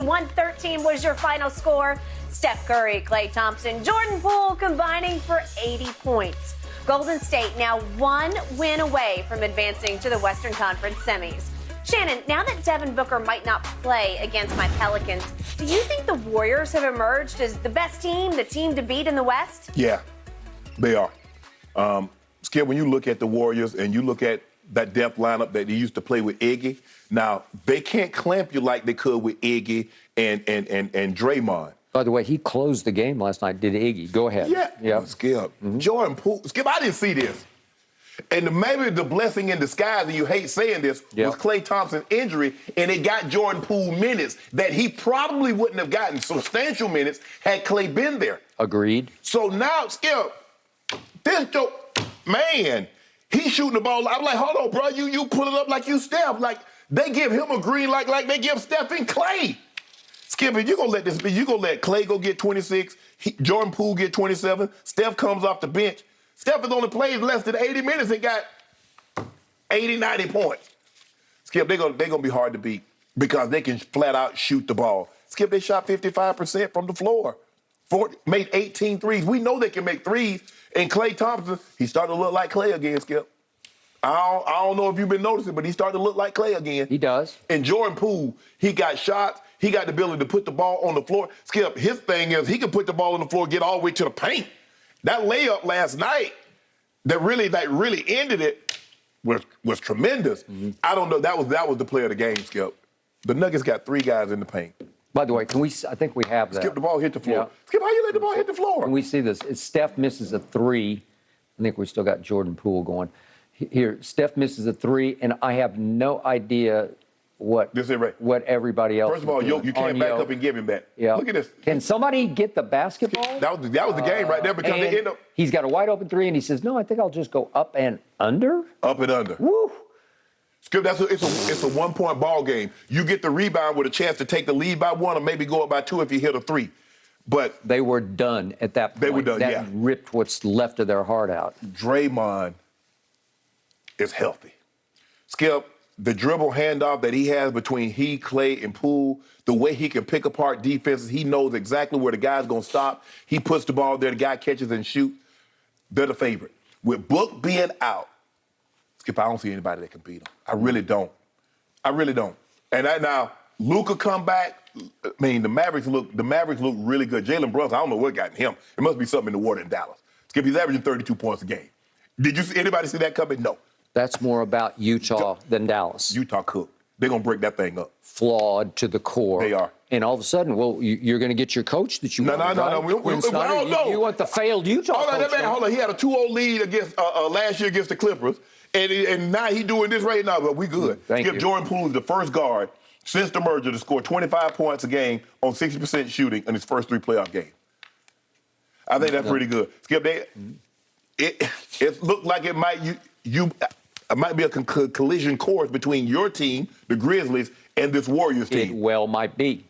113 was your final score. Steph Curry, Klay Thompson, Jordan Poole combining for 80 points. Golden State now 1 win away from advancing to the Western Conference semis. Shannon, now that Devin Booker might not play against my Pelicans, do you think the Warriors have emerged as the best team, the team to beat in the West? Yeah, they are. Skip, when you look at the Warriors and you look at that depth lineup that they used to play with Iggy, now they can't clamp you like they could with Iggy and Draymond. By the way, he closed the game last night, did Iggy. Go ahead. Yeah. Skip. Jordan Poole. Skip, I didn't see this. And maybe the blessing in disguise, and you hate saying this, was Klay Thompson's injury, and it got Jordan Poole minutes that he probably wouldn't have gotten substantial minutes had Klay been there. Agreed. So now, Skip, this joke, man, he's shooting the ball. I'm like, hold on, bro, you pull it up like you Steph. Like, they give him a green like they give Steph and Klay. Skip, if you're going to let this be, you're going to let Klay go get 26, Jordan Poole get 27, Steph comes off the bench. Steph has only played less than 80 minutes and got 80, 90 points. Skip, they're going to be hard to beat because they can flat out shoot the ball. Skip, they shot 55% from the floor. Made 18 threes. We know they can make threes. And Klay Thompson, he's starting to look like Klay again, Skip. I don't know if you've been noticing, but he's starting to look like Klay again. He does. And Jordan Poole, he got shots. He got the ability to put the ball on the floor. Skip, his thing is he can put the ball on the floor, get all the way to the paint. That layup last night that really ended it was tremendous. I don't know. That was the player of the game, Skip. The Nuggets got 3 guys in the paint. By the way, I think we have that. Skip, the ball hit the floor. Yeah. Skip, how you let the ball hit the floor? Can we see this? Steph misses a 3. I think we still got Jordan Poole going. Here, Steph misses a 3, and I have no idea what everybody else. First of all, you can't back up and give him that. Yeah. Look at this. Can somebody get the basketball? That was the game right there because they end up. He's got a wide open 3, and he says, "No, I think I'll just go up and under." Up and under. Woo! Skip, it's a 1-point ball game. You get the rebound with a chance to take the lead by 1 or maybe go up by 2 if you hit a 3. But they were done at that point. They were done. That ripped what's left of their heart out. Draymond is healthy. Skip, the dribble handoff that he has between Klay, and Poole, the way he can pick apart defenses, he knows exactly where the guy's going to stop. He puts the ball there, the guy catches and shoots. They're the favorite. With Book being out, Skip, I don't see anybody that can beat him. I really don't. And now, Luka come back. I mean, the Mavericks look really good. Jalen Brunson, I don't know what got in him. It must be something in the water in Dallas. Skip, he's averaging 32 points a game. Did anybody see that coming? No. That's more about Utah than Dallas. Utah cooked. They're going to break that thing up. Flawed to the core. They are. And all of a sudden, you're going to get your coach that you want. No. You want the failed Utah coach. Hold on. He had a 2-0 lead against last year against the Clippers, and now he's doing this right now, but we good. Thank you. Jordan Poole is the first guard since the merger to score 25 points a game on 60% shooting in his first 3 playoff games. I think that's pretty good. Skip, it looked like it might be a collision course between your team, the Grizzlies, and this Warriors team. It well might be.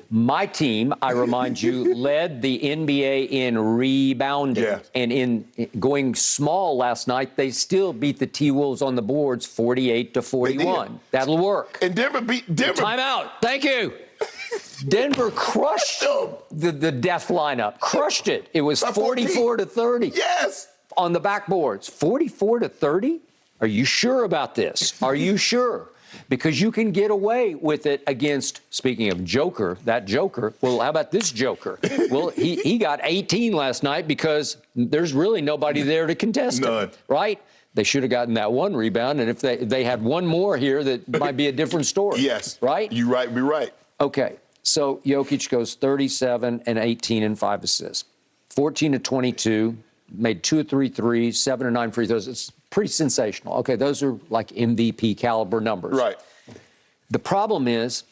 My team, I remind you, led the NBA in rebounding. Yes. And in going small last night, they still beat the T-Wolves on the boards 48-41. That'll work. And Denver beat Denver. Timeout. Thank you. Denver crushed the death lineup. Crushed it. It was 44-30. Yes. On the backboards. 44-30? Are you sure about this? Are you sure? Because you can get away with it against, speaking of Joker, that Joker. Well, how about this Joker? Well, he got 18 last night because there's really nobody there to contest him, right? They should have gotten that 1 rebound, and if they had 1 more here, that might be a different story. Yes. Right? You're right. Be right. Okay. So Jokic goes 37 and 18 and 5 assists. 14-22, made 2 of 3 threes, 7 of 9 free throws. It's pretty sensational. Okay, those are like MVP caliber numbers. Right. The problem is,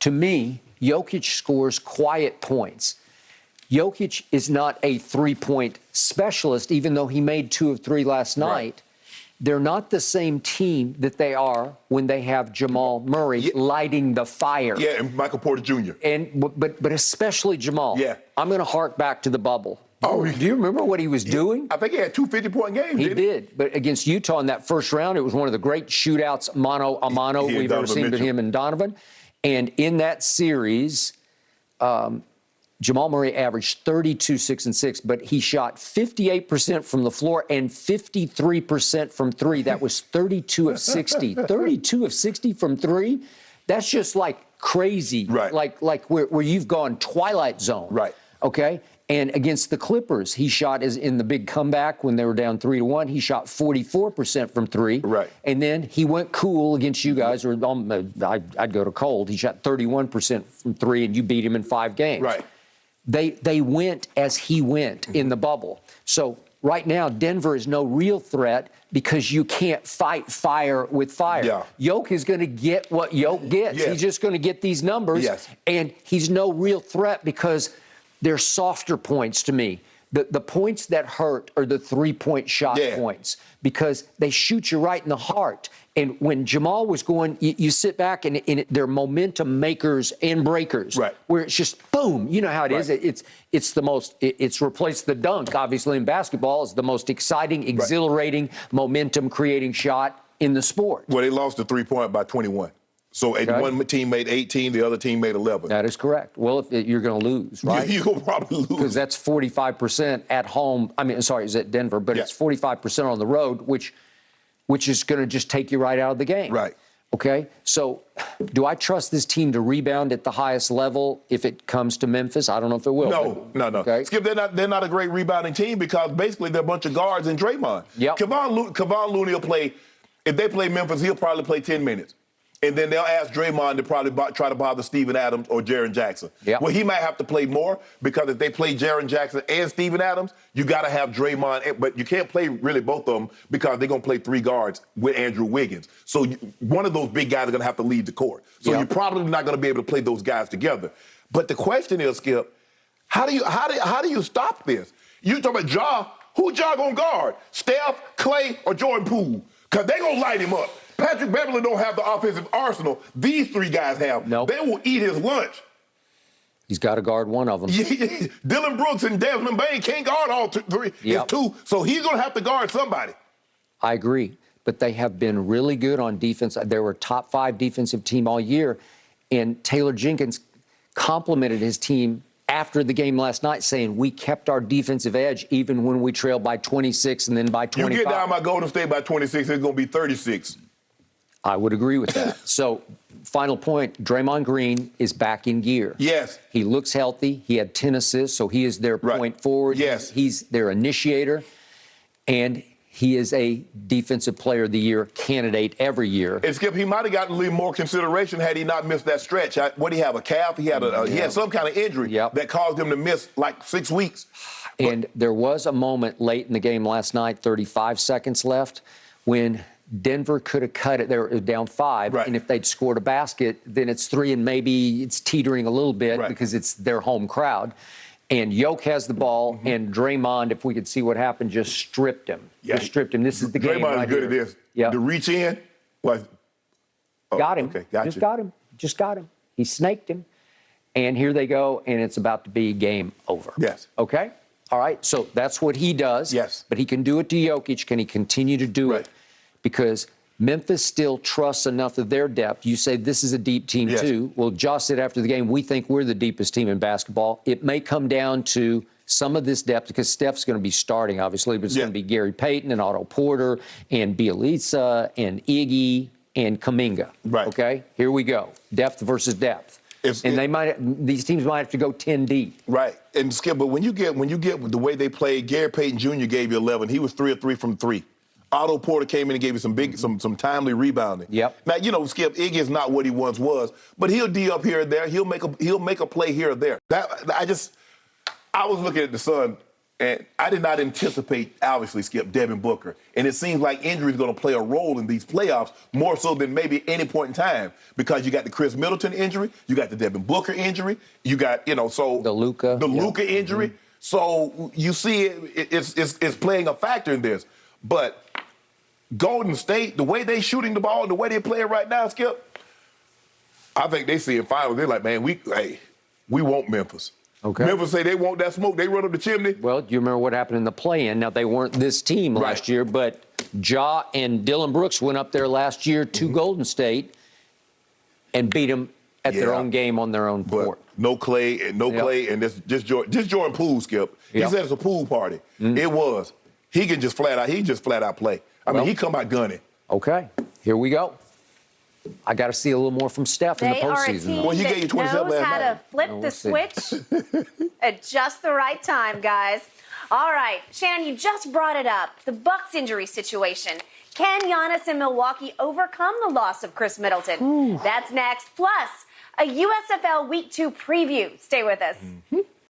to me, Jokic scores quiet points. Jokic is not a 3-point specialist, even though he made 2 of 3 last night. They're not the same team that they are when they have Jamal Murray lighting the fire. Yeah, and Michael Porter Jr. But especially Jamal. Yeah. I'm going to hark back to the bubble. Oh, do you remember what he was doing? I think he had 2 50-point games. He did. But against Utah in that first round, it was one of the great shootouts, mano a mano, we've ever seen with him and Donovan. And in that series, Jamal Murray averaged 32, 6, and 6, but he shot 58% from the floor and 53% from three. That was 32 of 60. 32 of 60 from three? That's just like crazy. Right. Like where you've gone Twilight Zone. Right. Okay? And against the Clippers, he shot in the big comeback when they were down 3-1. He shot 44% from three. Right. And then he went cool against you guys, or I'd go to cold. He shot 31% from three, and you beat him in 5 games. Right. They went as he went in the bubble. So right now, Denver is no real threat because you can't fight fire with fire. Yeah. Yoke is going to get what Yoke gets. Yes. He's just going to get these numbers. Yes. And he's no real threat because they're softer points to me. The points that hurt are the three-point shot points because they shoot you right in the heart. And when Jamal was going, you sit back and they're momentum makers and breakers. Right. Where it's just boom. You know how it is. It's replaced the dunk, obviously, in basketball. It's the most exciting, exhilarating, momentum-creating shot in the sport. Well, they lost the three-point by 21. So one team made 18, the other team made 11. That is correct. Well, you're going to lose, right? You'll probably lose. Because that's 45% at home. I mean, sorry, it's at Denver, but it's 45% on the road, which is going to just take you right out of the game. Right. Okay? So do I trust this team to rebound at the highest level if it comes to Memphis? I don't know if it will. No. Okay? Skip, they're not a great rebounding team because basically they're a bunch of guards and Draymond. Yep. Kevon Looney will play, if they play Memphis, he'll probably play 10 minutes. And then they'll ask Draymond to probably try to bother Steven Adams or Jaren Jackson. Yep. Well, he might have to play more because if they play Jaren Jackson and Steven Adams, you got to have Draymond. But you can't play really both of them because they're going to play 3 guards with Andrew Wiggins. So one of those big guys are going to have to leave the court. So you're probably not going to be able to play those guys together. But the question is, Skip, how do you stop this? You talk about Ja. Who Ja going to guard? Steph, Klay, or Jordan Poole? Because they're going to light him up. Patrick Beverly don't have the offensive arsenal these 3 guys have. Nope. They will eat his lunch. He's got to guard one of them. Dylan Brooks and Desmond Bain can't guard all 3. It's 2. So he's going to have to guard somebody. I agree. But they have been really good on defense. They were a top 5 defensive team all year. And Taylor Jenkins complimented his team after the game last night, saying we kept our defensive edge even when we trailed by 26 and then by 25. You get down by Golden State by 26, it's going to be 36. I would agree with that. So, final point, Draymond Green is back in gear. Yes. He looks healthy. He had 10 assists, so he is their point forward. Yes. He's their initiator, and he is a Defensive Player of the Year candidate every year. And Skip, he might have gotten a little more consideration had he not missed that stretch. What did he have, a calf? He had he had some kind of injury that caused him to miss like 6 weeks. And there was a moment late in the game last night, 35 seconds left, when Denver could have cut it. They were down 5, and if they'd scored a basket, then it's 3, and maybe it's teetering a little bit because it's their home crowd. And Yoke has the ball, and Draymond, if we could see what happened, just stripped him. Just stripped him. This is the game Draymond right is good here. at this. The reach in was... got him. Okay, Just got him. He snaked him. And here they go, and it's about to be game over. Yes. Okay? All right, so that's what he does. Yes. But he can do it to Jokic. Can he continue to do it? Because Memphis still trusts enough of their depth. You say this is a deep team, too. Well, Josh said after the game, we think we're the deepest team in basketball. It may come down to some of this depth because Steph's going to be starting, obviously, but it's going to be Gary Payton and Otto Porter and Bielitsa and Iggy and Kuminga. Right. Okay? Here we go. Depth versus depth. These teams might have to go 10 deep. Right. And Skip, but when you get the way they played, Gary Payton Jr. gave you 11. He was 3 of 3 from 3. Otto Porter came in and gave you some timely rebounding. Yep. Now, Skip, Iggy is not what he once was, but he'll D up here and there. He'll make a play here or there. I was looking at the Sun, and I did not anticipate, obviously, Skip, Devin Booker. And it seems like injury is going to play a role in these playoffs more so than maybe any point in time because you got the Chris Middleton injury, you got the Devin Booker injury, you got, the Luka injury. Mm-hmm. So you see it's playing a factor in this. But Golden State, the way they shooting the ball and the way they playing right now, Skip, I think they see it finally. They're like, man, we want Memphis. Okay. Memphis say they want that smoke. They run up the chimney. Well, do you remember what happened in the play-in? Now, they weren't this team last year, but Ja and Dylan Brooks went up there last year to Golden State and beat them at their own game on their own court. No Klay, and just Jordan Poole, Skip. He said it's a pool party. It was. He can just flat out play. I mean, he come out gunning. Okay, here we go. I got to see a little more from Steph in the postseason. Well, he gave you 27 knows how to flip the switch at just the right time, guys. All right, Shannon, you just brought it up. The Bucks injury situation. Can Giannis and Milwaukee overcome the loss of Chris Middleton? Ooh. That's next. Plus, a USFL Week 2 preview. Stay with us.